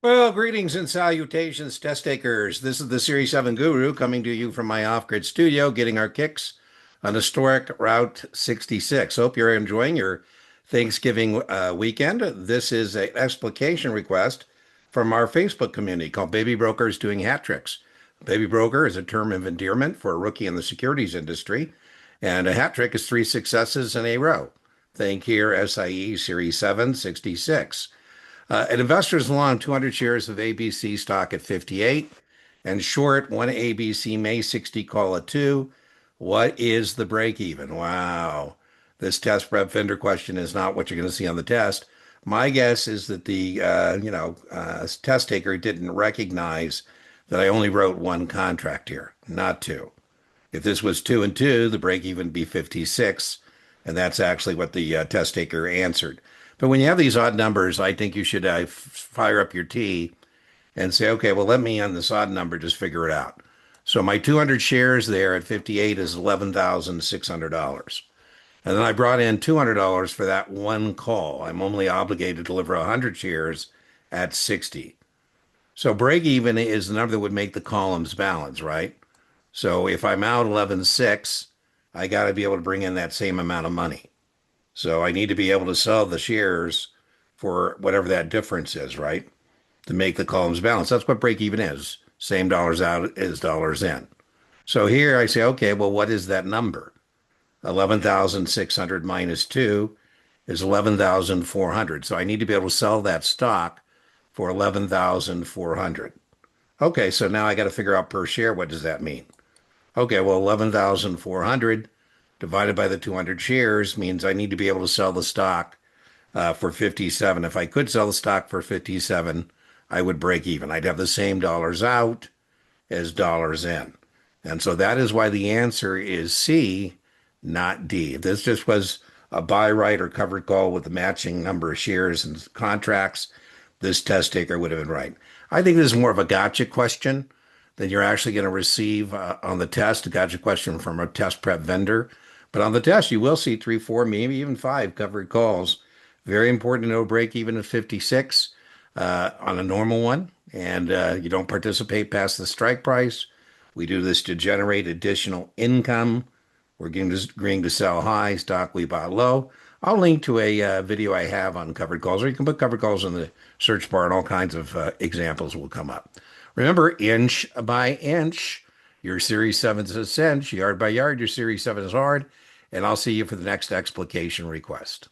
Well, greetings and salutations, test takers. This is the Series 7 Guru coming to you from my off-grid studio, getting our kicks on historic Route 66. Hope you're enjoying your Thanksgiving weekend. This is an explication request from our Facebook community called Baby Brokers Doing Hat Tricks. Baby broker is a term of endearment for a rookie in the securities industry, and a hat trick is three successes in a row. Think here SIE Series 766. An investor is long 200 shares of ABC stock at 58 and short one ABC May 60 call at 2. What is the break even? Wow. This test prep vendor question is not what you're going to see on the test. My guess is that the test taker didn't recognize that I only wrote one contract here, not two. If this was two and two, the break even would be 56, and that's actually what the test taker answered. But when you have these odd numbers, I think you should fire up your T and say, okay, well, let me on this odd number just figure it out. So my 200 shares there at 58 is $11,600. And then I brought in $200 for that one call. I'm only obligated to deliver 100 shares at 60. So break even is the number that would make the columns balance, right? So if I'm out 11.6, I got to be able to bring in that same amount of money. So I need to be able to sell the shares for whatever that difference is, right? To make the columns balance. That's what break even is. Same dollars out as dollars in. So here I say, okay, well, what is that number? 11,600 minus 2 is 11,400. So I need to be able to sell that stock for 11,400. Okay, so now I got to figure out per share, what does that mean? Okay, well, 11,400 divided by the 200 shares means I need to be able to sell the stock for 57. If I could sell the stock for 57, I would break even. I'd have the same dollars out as dollars in. And so that is why the answer is C, not D. If this just was a buy, right, or covered call with the matching number of shares and contracts, this test taker would have been right. I think this is more of a gotcha question than you're actually going to receive on the test, a gotcha question from a test prep vendor. But on the test, you will see three, four, maybe even five covered calls. Very important to know break even at 56 on a normal one. And you don't participate past the strike price. We do this to generate additional income. We're agreeing to sell high, stock we bought low. I'll link to a video I have on covered calls, or you can put covered calls in the search bar and all kinds of examples will come up. Remember, inch by inch, your Series 7 is a cinch. Yard by yard, your Series 7 is hard. And I'll see you for the next explication request.